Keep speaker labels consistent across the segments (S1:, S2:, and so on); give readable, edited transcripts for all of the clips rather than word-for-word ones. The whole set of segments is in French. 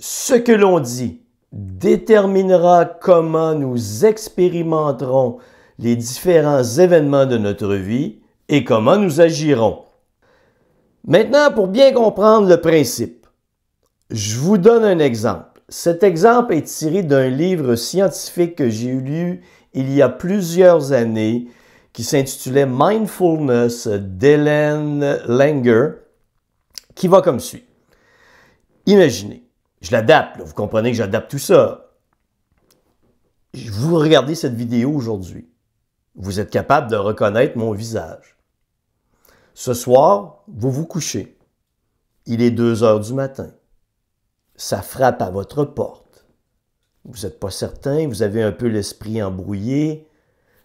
S1: Ce que l'on dit déterminera comment nous expérimenterons les différents événements de notre vie et comment nous agirons. Maintenant, pour bien comprendre le principe, je vous donne un exemple. Cet exemple est tiré d'un livre scientifique que j'ai lu il y a plusieurs années qui s'intitulait Mindfulness d'Ellen Langer, qui va comme suit. Imaginez, je l'adapte, vous comprenez que j'adapte tout ça. Vous regardez cette vidéo aujourd'hui. Vous êtes capable de reconnaître mon visage. Ce soir, vous vous couchez. Il est 2 heures du matin. Ça frappe à votre porte. Vous n'êtes pas certain, vous avez un peu l'esprit embrouillé.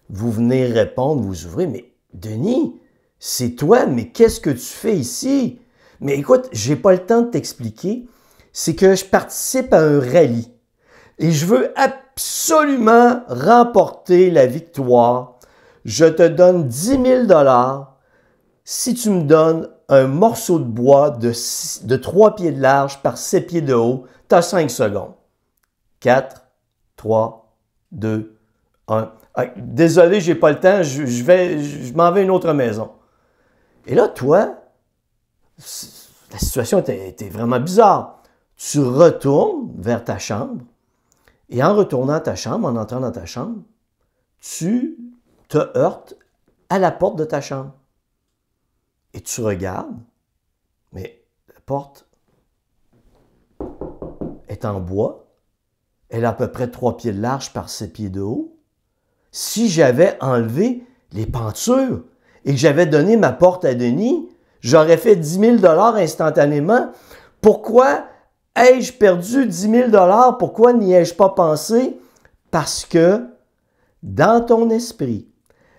S1: Vous venez répondre, vous ouvrez, mais Denis, c'est toi, mais qu'est-ce que tu fais ici? Mais écoute, j'ai pas le temps de t'expliquer. C'est que je participe à un rallye et je veux absolument remporter la victoire. Je te donne 10 000 si tu me donnes un morceau de bois de 3 pieds de large par 7 pieds de haut. Tu as 5 secondes. 4, 3, 2, 1. Ah, désolé, j'ai pas le temps, je m'en vais à une autre maison. Et là, toi, la situation était vraiment bizarre. Tu retournes vers ta chambre et en retournant à ta chambre, en entrant dans ta chambre, tu te heurtes à la porte de ta chambre. Et tu regardes, mais la porte est en bois. Elle a à peu près 3 pieds de large par 7 pieds de haut. Si j'avais enlevé les pentures et que j'avais donné ma porte à Denis, j'aurais fait 10 000 instantanément. Pourquoi ai-je perdu 10 000 Pourquoi n'y ai-je pas pensé? Parce que dans ton esprit,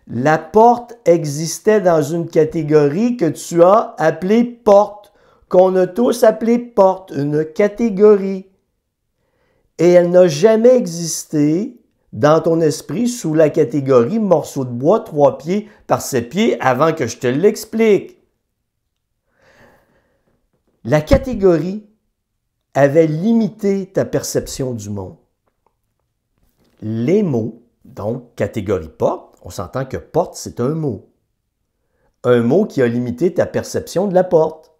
S1: la porte existait dans une catégorie que tu as appelée porte, qu'on a tous appelée porte, une catégorie. Et elle n'a jamais existé dans ton esprit sous la catégorie morceau de bois 3 pieds par 7 pieds avant que je te l'explique. La catégorie avait limité ta perception du monde. Les mots, donc catégorie porte, on s'entend que porte, c'est un mot. Un mot qui a limité ta perception de la porte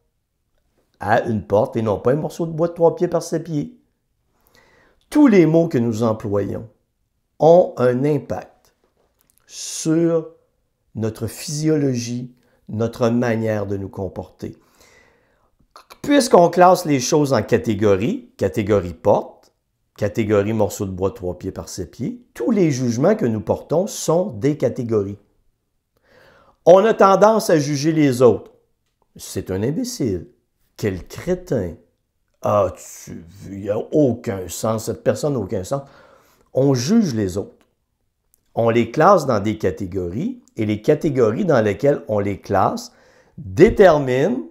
S1: à une porte et non pas un morceau de bois de 3 pieds par 7 pieds. Tous les mots que nous employons ont un impact sur notre physiologie, notre manière de nous comporter. Puisqu'on classe les choses en catégories, catégorie porte, catégorie morceau de bois 3 pieds par 7 pieds, tous les jugements que nous portons sont des catégories. On a tendance à juger les autres. C'est un imbécile. Quel crétin. Ah, il n'y a aucun sens, cette personne n'a aucun sens. On juge les autres. On les classe dans des catégories et les catégories dans lesquelles on les classe déterminent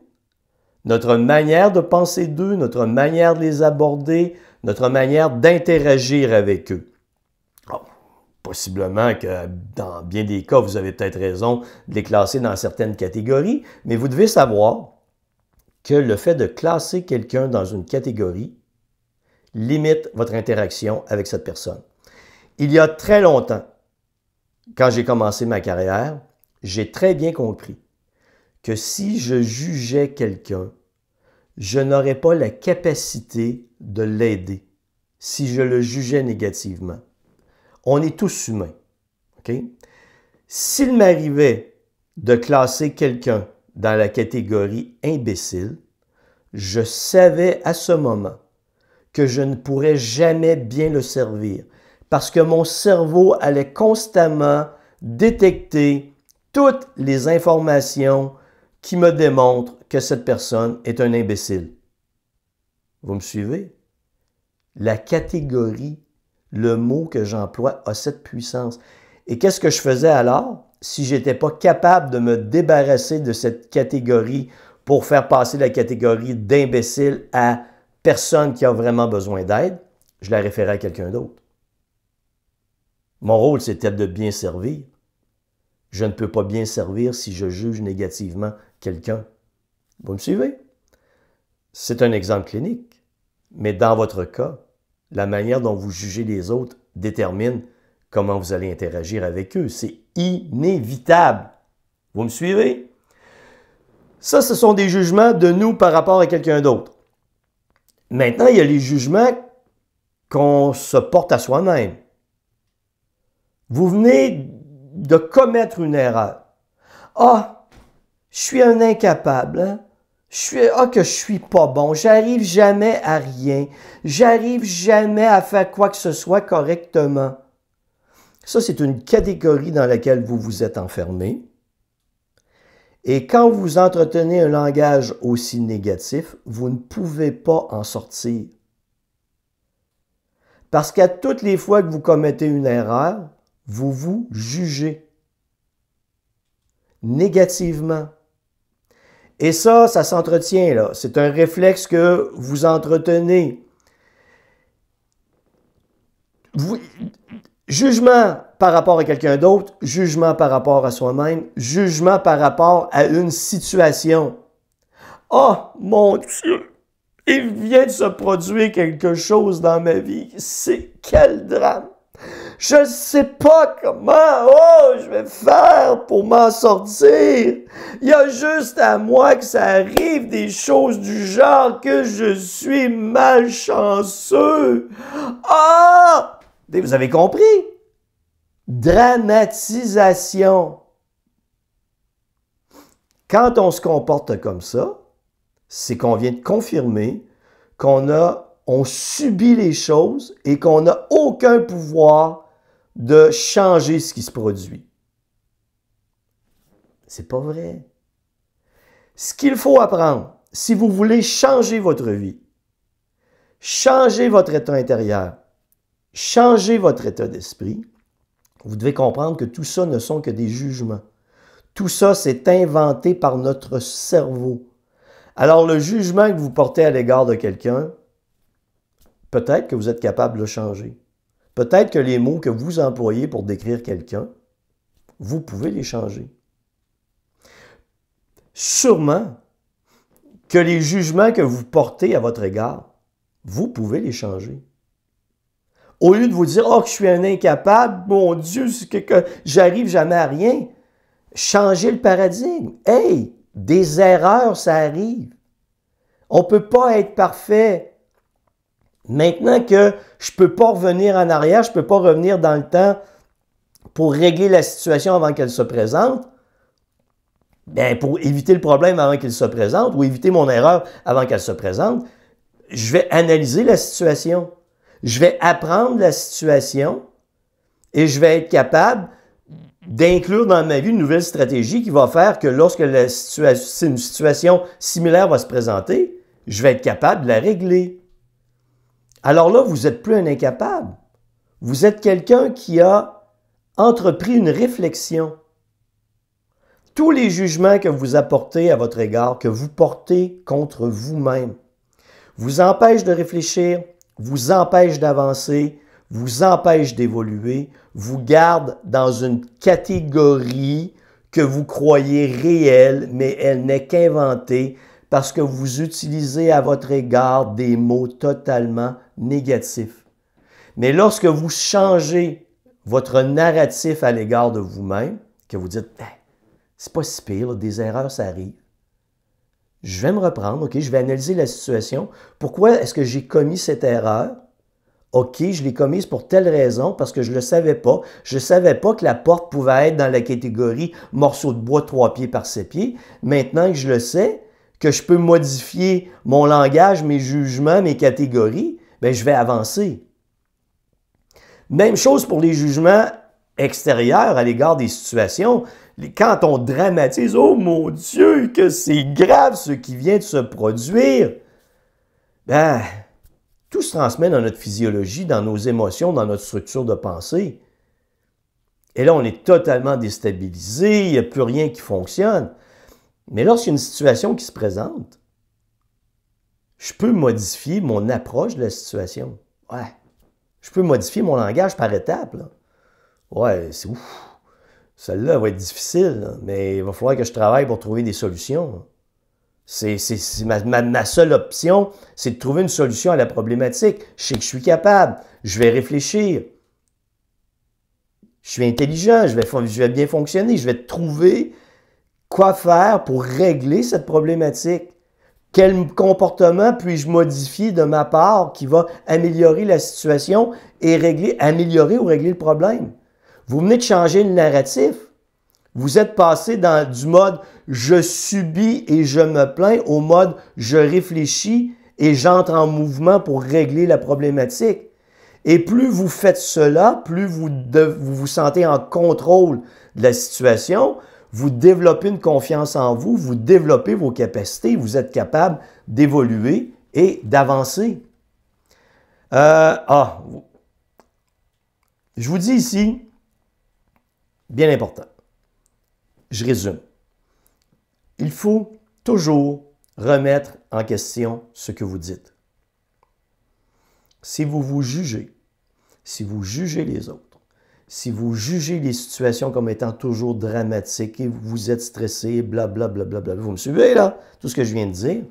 S1: notre manière de penser d'eux, notre manière de les aborder, notre manière d'interagir avec eux. Oh, possiblement que dans bien des cas, vous avez peut-être raison de les classer dans certaines catégories, mais vous devez savoir que le fait de classer quelqu'un dans une catégorie limite votre interaction avec cette personne. Il y a très longtemps, quand j'ai commencé ma carrière, j'ai très bien compris que si je jugeais quelqu'un, je n'aurais pas la capacité de l'aider si je le jugeais négativement. On est tous humains. Okay? S'il m'arrivait de classer quelqu'un dans la catégorie imbécile, je savais à ce moment que je ne pourrais jamais bien le servir parce que mon cerveau allait constamment détecter toutes les informations qui me démontrent que cette personne est un imbécile. Vous me suivez? La catégorie, le mot que j'emploie a cette puissance. Et qu'est-ce que je faisais alors? Si je n'étais pas capable de me débarrasser de cette catégorie pour faire passer la catégorie d'imbécile à personne qui a vraiment besoin d'aide, je la référais à quelqu'un d'autre. Mon rôle, c'était de bien servir. Je ne peux pas bien servir si je juge négativement quelqu'un. Vous me suivez? C'est un exemple clinique, Mais dans votre cas, la manière dont vous jugez les autres détermine comment vous allez interagir avec eux. C'est inévitable. Vous me suivez? Ça, ce sont des jugements de nous par rapport à quelqu'un d'autre. Maintenant, il y a les jugements qu'on se porte à soi-même. Vous venez de commettre une erreur. Ah, je suis un incapable, hein? Que je suis pas bon, j'arrive jamais à rien, j'arrive jamais à faire quoi que ce soit correctement. Ça, c'est une catégorie dans laquelle vous vous êtes enfermé. Et quand vous entretenez un langage aussi négatif, vous ne pouvez pas en sortir. Parce qu'à toutes les fois que vous commettez une erreur, vous vous jugez négativement. Et ça s'entretient, là. C'est un réflexe que vous entretenez. Jugement par rapport à quelqu'un d'autre, jugement par rapport à soi-même, jugement par rapport à une situation. Oh, mon Dieu! Il vient de se produire quelque chose dans ma vie. C'est quel drame! Je ne sais pas comment je vais faire pour m'en sortir. Il y a juste à moi que ça arrive des choses du genre que je suis malchanceux. Ah! Vous avez compris? Dramatisation. Quand on se comporte comme ça, c'est qu'on vient de confirmer on subit les choses et qu'on n'a aucun pouvoir de changer ce qui se produit. C'est pas vrai. Ce qu'il faut apprendre, si vous voulez changer votre vie, changer votre état intérieur, changer votre état d'esprit, vous devez comprendre que tout ça ne sont que des jugements. Tout ça, c'est inventé par notre cerveau. Alors, le jugement que vous portez à l'égard de quelqu'un, peut-être que vous êtes capable de le changer. Peut-être que les mots que vous employez pour décrire quelqu'un, vous pouvez les changer. Sûrement que les jugements que vous portez à votre égard, vous pouvez les changer. Au lieu de vous dire « Oh, que je suis un incapable, mon Dieu, que j'arrive jamais à rien », changez le paradigme. Hey, des erreurs, ça arrive. On ne peut pas être parfait. Maintenant que je ne peux pas revenir en arrière, je ne peux pas revenir dans le temps pour régler la situation avant qu'elle se présente, bien, pour éviter le problème avant qu'il se présente ou éviter mon erreur avant qu'elle se présente, je vais analyser la situation. Je vais apprendre la situation et je vais être capable d'inclure dans ma vie une nouvelle stratégie qui va faire que lorsque une situation similaire va se présenter, je vais être capable de la régler. Alors là, vous n'êtes plus un incapable. Vous êtes quelqu'un qui a entrepris une réflexion. Tous les jugements que vous apportez à votre égard, que vous portez contre vous-même, vous empêchent de réfléchir, vous empêchent d'avancer, vous empêchent d'évoluer, vous gardent dans une catégorie que vous croyez réelle, mais elle n'est qu'inventée parce que vous utilisez à votre égard des mots totalement négatifs. Mais lorsque vous changez votre narratif à l'égard de vous-même, que vous dites « c'est pas si pire, là, des erreurs, ça arrive. Je vais me reprendre, OK, je vais analyser la situation. Pourquoi est-ce que j'ai commis cette erreur? OK, je l'ai commise pour telle raison, parce que je ne le savais pas. Je ne savais pas que la porte pouvait être dans la catégorie morceau de bois 3 pieds par 7 pieds. Maintenant que je le sais, que je peux modifier mon langage, mes jugements, mes catégories, bien, je vais avancer. Même chose pour les jugements extérieurs à l'égard des situations. Quand on dramatise, oh mon Dieu, que c'est grave ce qui vient de se produire, ben, tout se transmet dans notre physiologie, dans nos émotions, dans notre structure de pensée. Et là, on est totalement déstabilisé, il n'y a plus rien qui fonctionne. Mais lorsqu'il y a une situation qui se présente, je peux modifier mon approche de la situation. Ouais. Je peux modifier mon langage par étapes. Là. Ouais, c'est ouf. Celle-là va être difficile, là, mais il va falloir que je travaille pour trouver des solutions. Là. Ma seule option, c'est de trouver une solution à la problématique. Je sais que je suis capable, je vais réfléchir. Je suis intelligent, je vais bien fonctionner, je vais trouver quoi faire pour régler cette problématique. Quel comportement puis-je modifier de ma part qui va améliorer la situation et améliorer ou régler le problème? Vous venez de changer le narratif. Vous êtes passé du mode « je subis et je me plains » au mode « je réfléchis et j'entre en mouvement pour régler la problématique ». Et plus vous faites cela, plus vous vous sentez en contrôle de la situation, vous développez une confiance en vous, vous développez vos capacités, vous êtes capable d'évoluer et d'avancer. Je vous dis ici, bien important, je résume. Il faut toujours remettre en question ce que vous dites. Si vous vous jugez, si vous jugez les autres, si vous jugez les situations comme étant toujours dramatiques et vous êtes stressé, blablabla, vous me suivez là, tout ce que je viens de dire?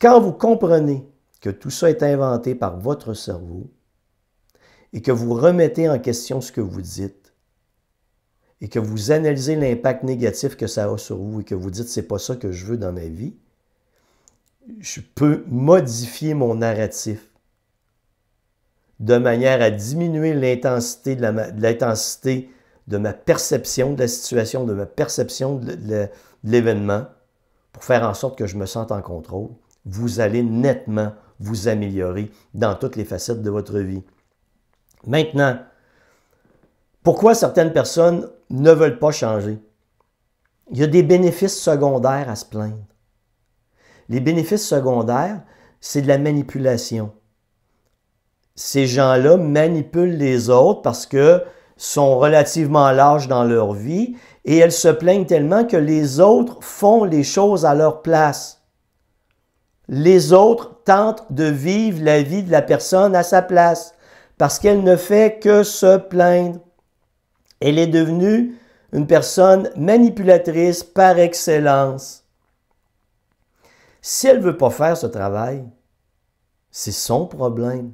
S1: Quand vous comprenez que tout ça est inventé par votre cerveau et que vous remettez en question ce que vous dites et que vous analysez l'impact négatif que ça a sur vous et que vous dites « c'est pas ça que je veux dans ma vie », je peux modifier mon narratif de manière à diminuer l'intensité de ma perception de la situation, de ma perception de l'événement, pour faire en sorte que je me sente en contrôle. Vous allez nettement vous améliorer dans toutes les facettes de votre vie. Maintenant, pourquoi certaines personnes ne veulent pas changer? Il y a des bénéfices secondaires à se plaindre. Les bénéfices secondaires, c'est de la manipulation. Ces gens-là manipulent les autres parce que sont relativement lâches dans leur vie et elles se plaignent tellement que les autres font les choses à leur place. Les autres tentent de vivre la vie de la personne à sa place parce qu'elle ne fait que se plaindre. Elle est devenue une personne manipulatrice par excellence. Si elle ne veut pas faire ce travail, c'est son problème.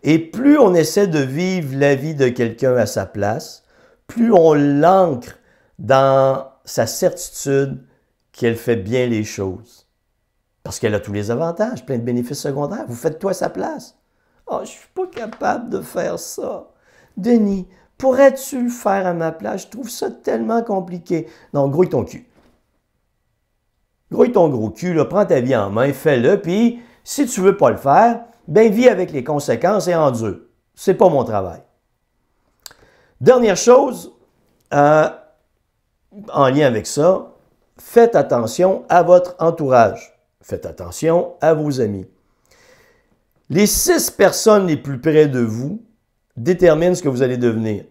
S1: Et plus on essaie de vivre la vie de quelqu'un à sa place, plus on l'ancre dans sa certitude qu'elle fait bien les choses. Parce qu'elle a tous les avantages, plein de bénéfices secondaires. Vous faites tout à sa place. « Ah, je ne suis pas capable de faire ça. Denis, pourrais-tu le faire à ma place? Je trouve ça tellement compliqué. » Non, grouille ton cul. Grouille ton gros cul, là, prends ta vie en main, fais-le, puis si tu ne veux pas le faire, ben vis avec les conséquences et endure. C'est pas mon travail. Dernière chose, en lien avec ça, faites attention à votre entourage. Faites attention à vos amis. Les 6 personnes les plus près de vous déterminent ce que vous allez devenir.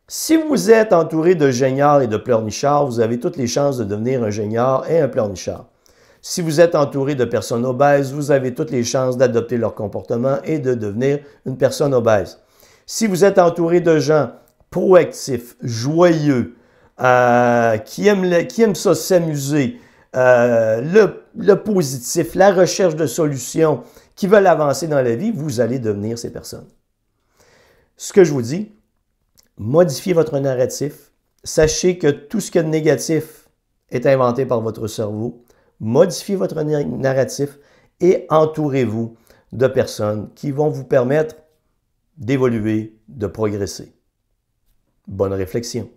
S1: Si vous êtes entouré de geignards et de pleurnichards, vous avez toutes les chances de devenir un geignard et un pleurnichard. Si vous êtes entouré de personnes obèses, vous avez toutes les chances d'adopter leur comportement et de devenir une personne obèse. Si vous êtes entouré de gens proactifs, joyeux, qui aiment ça s'amuser, le positif, la recherche de solutions, qui veulent avancer dans la vie, vous allez devenir ces personnes. Ce que je vous dis, modifiez votre narratif. Sachez que tout ce qu'il y a de négatif est inventé par votre cerveau. Modifiez votre narratif et entourez-vous de personnes qui vont vous permettre d'évoluer, de progresser. Bonne réflexion.